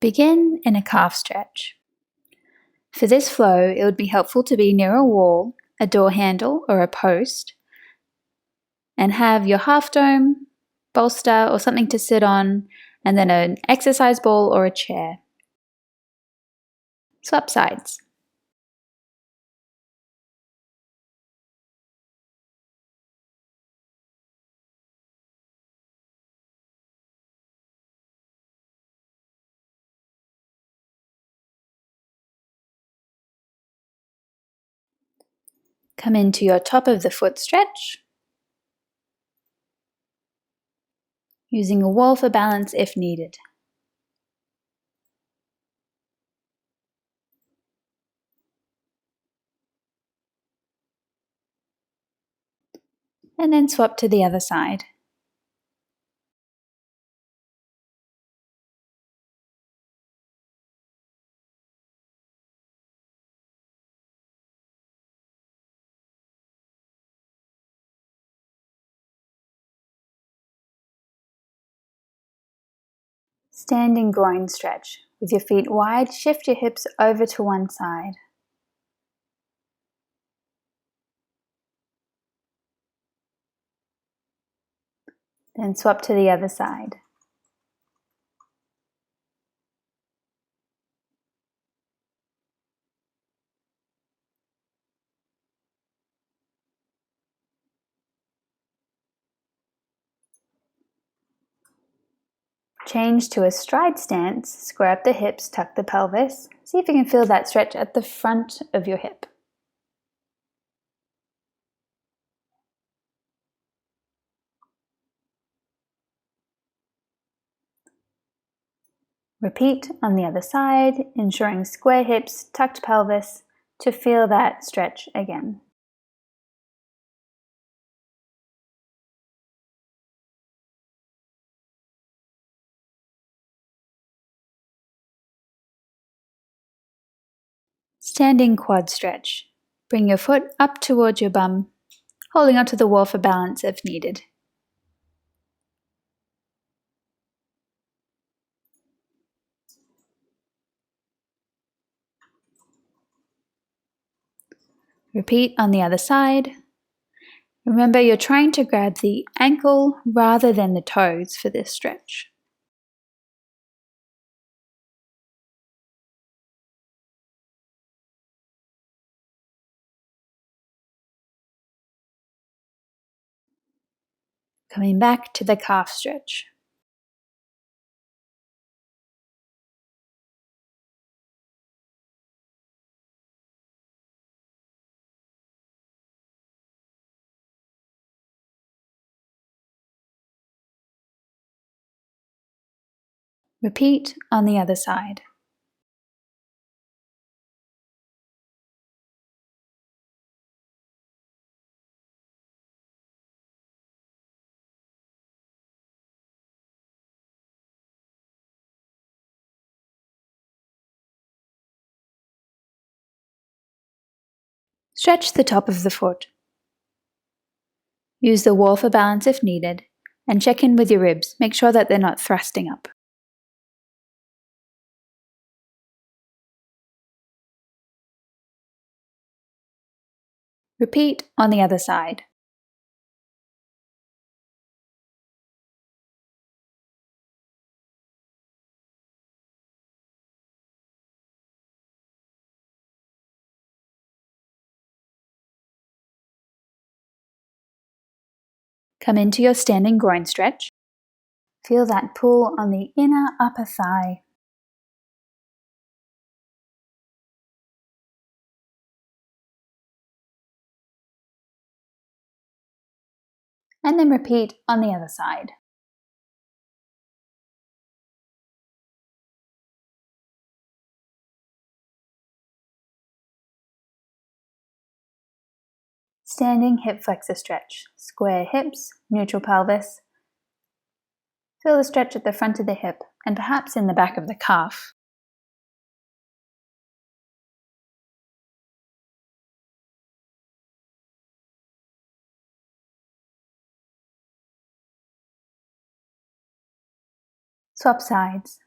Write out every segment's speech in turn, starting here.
Begin in a calf stretch. For this flow, it would be helpful to be near a wall, a door handle, or a post, and have your half dome, bolster, or something to sit on, and then an exercise ball or a chair. Swap sides. Come into your top of the foot stretch, using a wall for balance if needed. And then swap to the other side. Standing groin stretch. With your feet wide, shift your hips over to one side. Then swap to the other side. Change to a stride stance, square up the hips, tuck the pelvis. See if you can feel that stretch at the front of your hip. Repeat on the other side, ensuring square hips, tucked pelvis to feel that stretch again. Standing quad stretch. Bring your foot up towards your bum, holding onto the wall for balance if needed. Repeat on the other side. Remember, you're trying to grab the ankle rather than the toes for this stretch. Coming back to the calf stretch. Repeat on the other side. Stretch the top of the foot. Use the wall for balance if needed, and check in with your ribs. Make sure that they're not thrusting up. Repeat on the other side. Come into your standing groin stretch. Feel that pull on the inner upper thigh. And then repeat on the other side. Standing hip flexor stretch. Square hips, neutral pelvis. Feel the stretch at the front of the hip and perhaps in the back of the calf. Swap sides.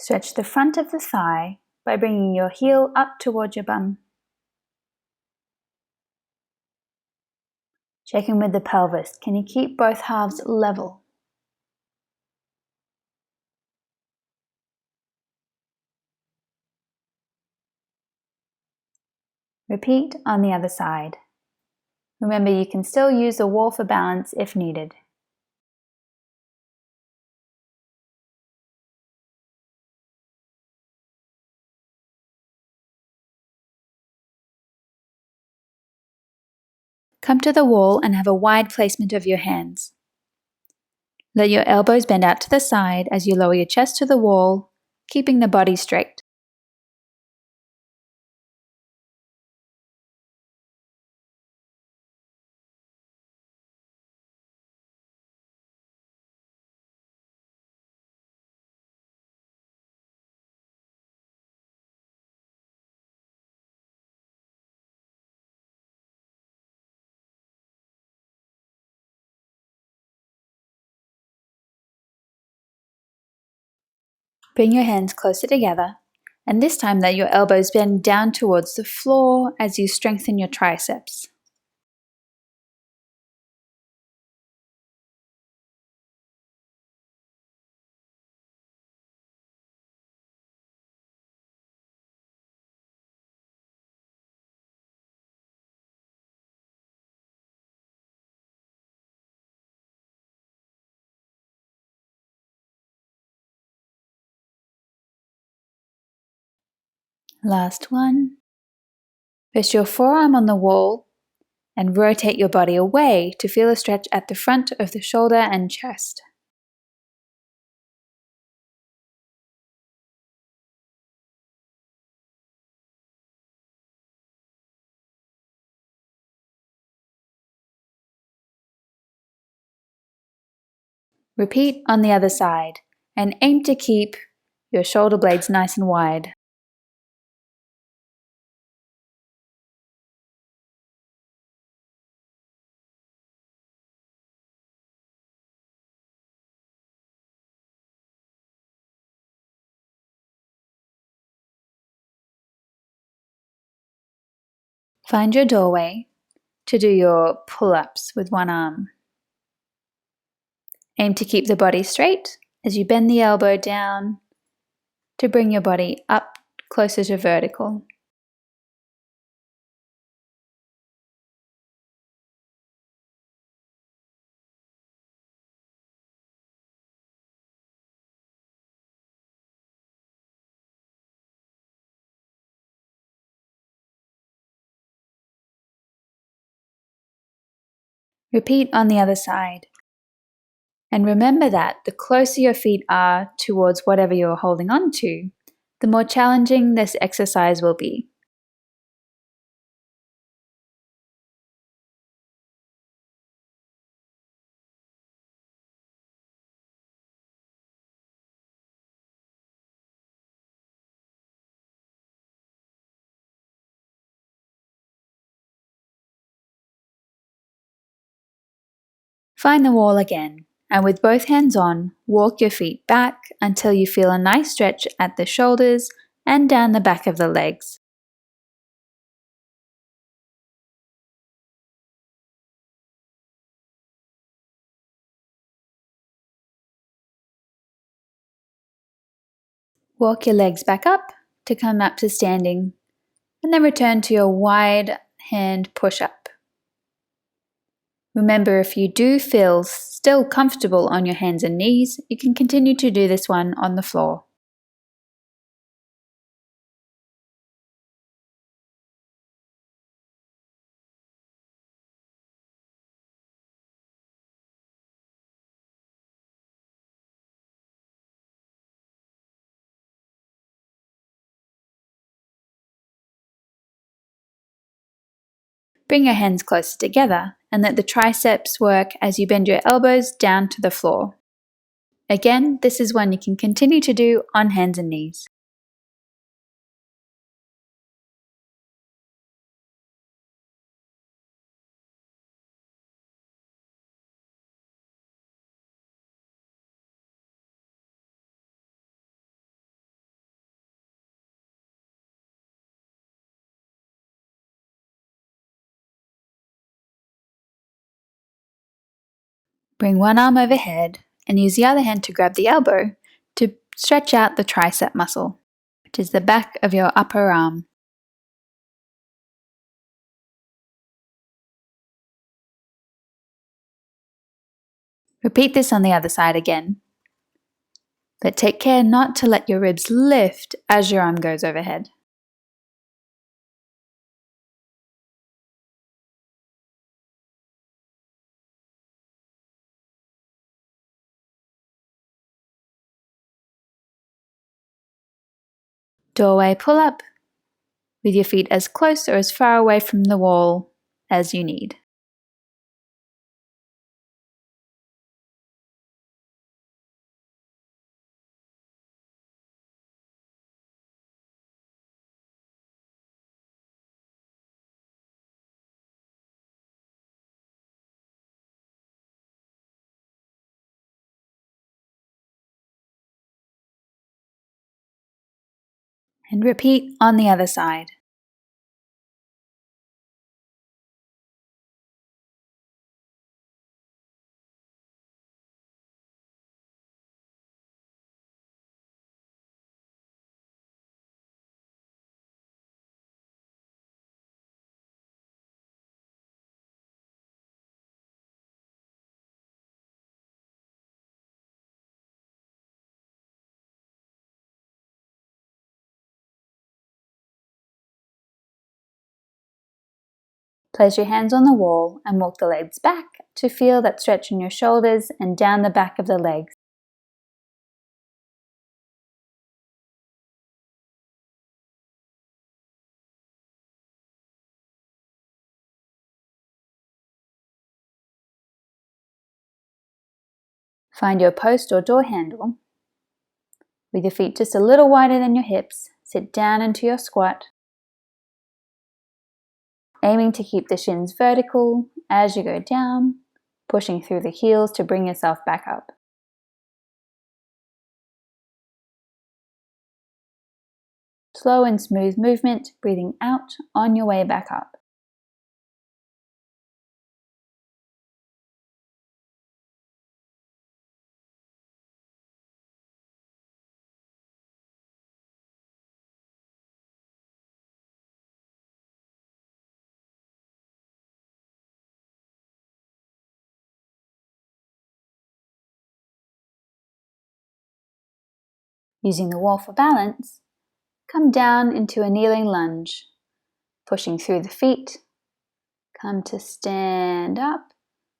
Stretch the front of the thigh by bringing your heel up towards your bum. Check in with the pelvis. Can you keep both halves level? Repeat on the other side. Remember, you can still use the wall for balance if needed. Come to the wall and have a wide placement of your hands. Let your elbows bend out to the side as you lower your chest to the wall, keeping the body straight. Bring your hands closer together, and this time let your elbows bend down towards the floor as you strengthen your triceps. Last one. Rest your forearm on the wall and rotate your body away to feel a stretch at the front of the shoulder and chest. Repeat on the other side and aim to keep your shoulder blades nice and wide. Find your doorway to do your pull-ups with one arm. Aim to keep the body straight as you bend the elbow down to bring your body up closer to vertical. Repeat on the other side. And remember that the closer your feet are towards whatever you're holding on to, the more challenging this exercise will be. Find the wall again, and with both hands on, walk your feet back until you feel a nice stretch at the shoulders and down the back of the legs. Walk your legs back up to come up to standing, and then return to your wide hand push-up. Remember, if you do feel still comfortable on your hands and knees, you can continue to do this one on the floor. Bring your hands closer together and let the triceps work as you bend your elbows down to the floor. Again, this is one you can continue to do on hands and knees. Bring one arm overhead and use the other hand to grab the elbow to stretch out the tricep muscle, which is the back of your upper arm. Repeat this on the other side again, but take care not to let your ribs lift as your arm goes overhead. Doorway pull-up with your feet as close or as far away from the wall as you need. And repeat on the other side. Place your hands on the wall and walk the legs back to feel that stretch in your shoulders and down the back of the legs. Find your post or door handle. With your feet just a little wider than your hips, sit down into your squat, aiming to keep the shins vertical as you go down, pushing through the heels to bring yourself back up. Slow and smooth movement, breathing out on your way back up. Using the wall for balance, come down into a kneeling lunge, pushing through the feet. Come to stand up,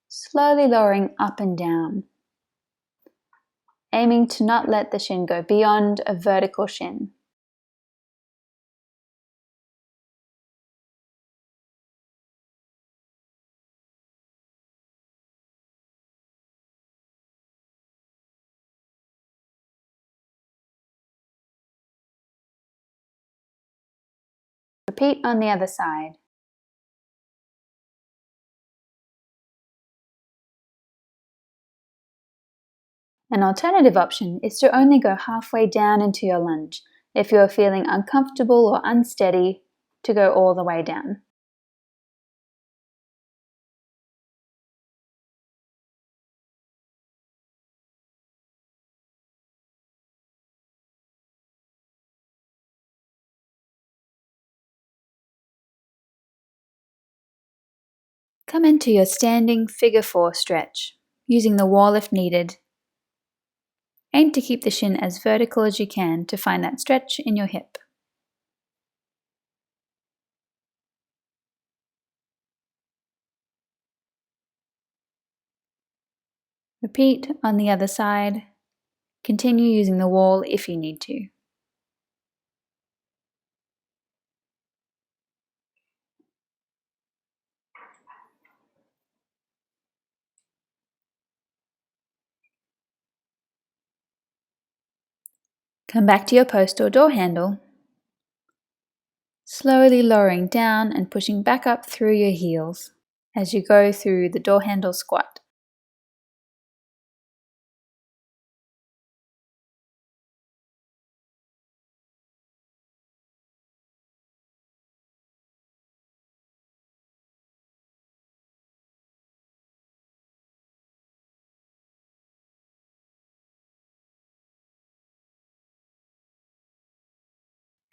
slowly lowering up and down, aiming to not let the shin go beyond a vertical shin. Repeat on the other side. An alternative option is to only go halfway down into your lunge if you are feeling uncomfortable or unsteady to go all the way down. Come into your standing figure 4 stretch, using the wall if needed. Aim to keep the shin as vertical as you can to find that stretch in your hip. Repeat on the other side. Continue using the wall if you need to. Come back to your post or door handle, slowly lowering down and pushing back up through your heels as you go through the door handle squat.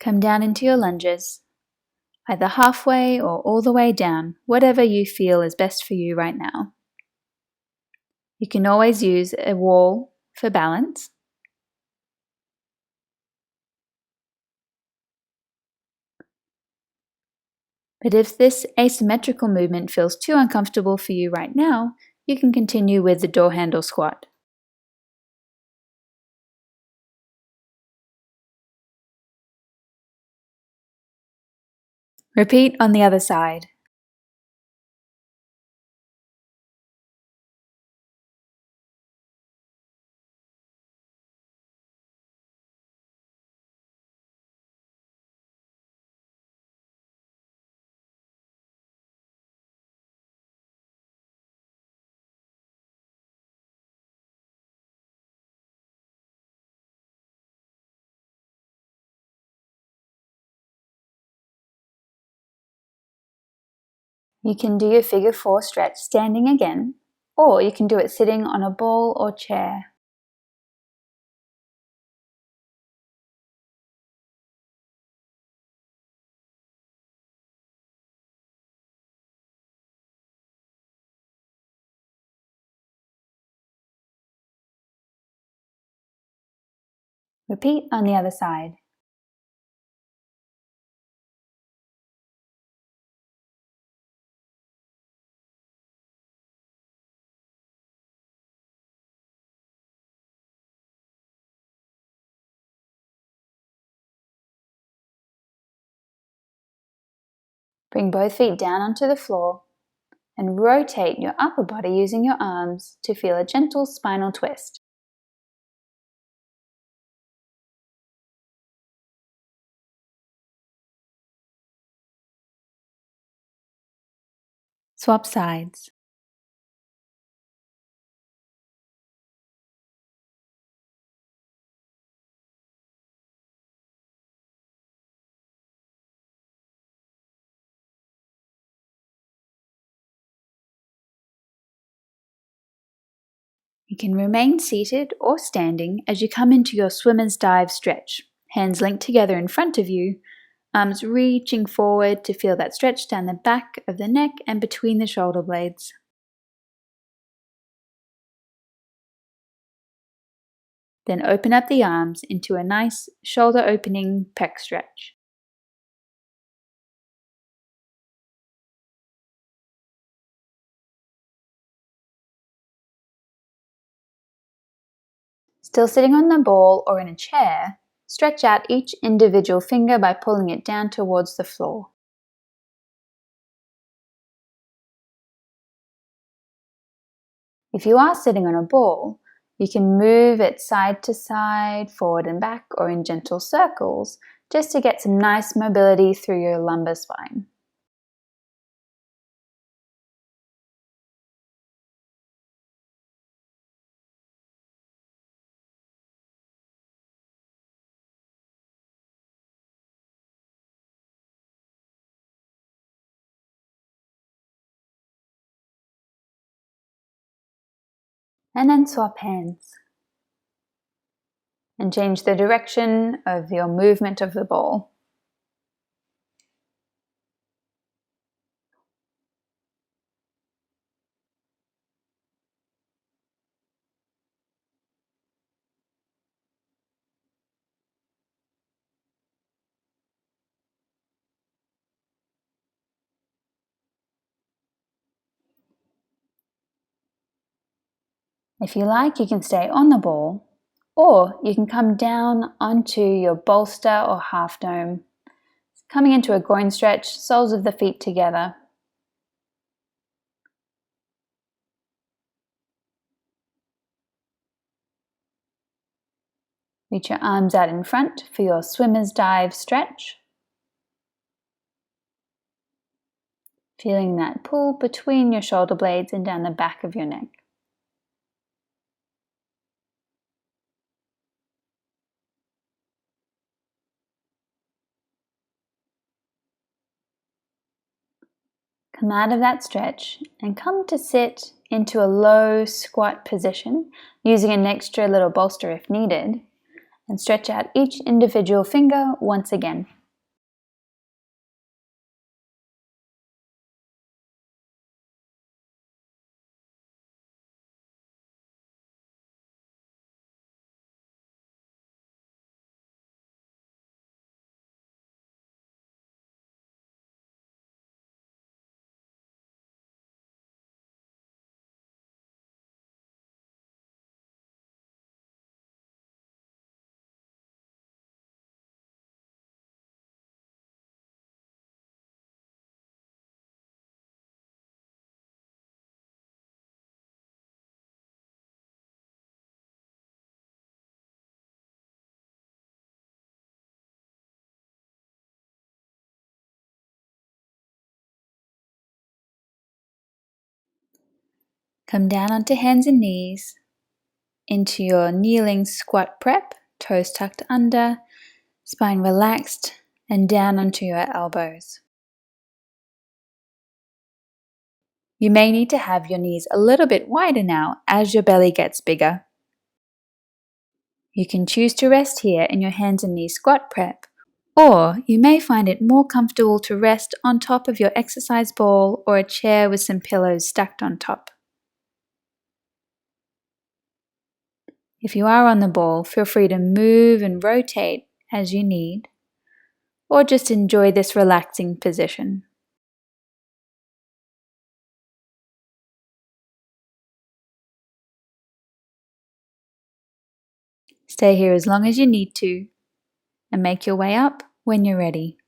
Come down into your lunges, either halfway or all the way down, whatever you feel is best for you right now. You can always use a wall for balance. But if this asymmetrical movement feels too uncomfortable for you right now, you can continue with the door handle squat. Repeat on the other side. You can do your figure 4 stretch standing again, or you can do it sitting on a ball or chair. Repeat on the other side. Bring both feet down onto the floor and rotate your upper body using your arms to feel a gentle spinal twist. Swap sides. You can remain seated or standing as you come into your swimmer's dive stretch, hands linked together in front of you, arms reaching forward to feel that stretch down the back of the neck and between the shoulder blades. Then open up the arms into a nice shoulder opening pec stretch. Still sitting on the ball or in a chair, stretch out each individual finger by pulling it down towards the floor. If you are sitting on a ball, you can move it side to side, forward and back, or in gentle circles, just to get some nice mobility through your lumbar spine. And then swap hands. And change the direction of your movement of the ball. If you like, you can stay on the ball, or you can come down onto your bolster or half dome, coming into a groin stretch, soles of the feet together. Reach your arms out in front for your swimmer's dive stretch. Feeling that pull between your shoulder blades and down the back of your neck. Come out of that stretch and come to sit into a low squat position using an extra little bolster if needed, and stretch out each individual finger once again. Come down onto hands and knees into your kneeling squat prep, toes tucked under, spine relaxed, and down onto your elbows. You may need to have your knees a little bit wider now as your belly gets bigger. You can choose to rest here in your hands and knees squat prep, or you may find it more comfortable to rest on top of your exercise ball or a chair with some pillows stacked on top. If you are on the ball, feel free to move and rotate as you need, or just enjoy this relaxing position. Stay here as long as you need to, and make your way up when you're ready.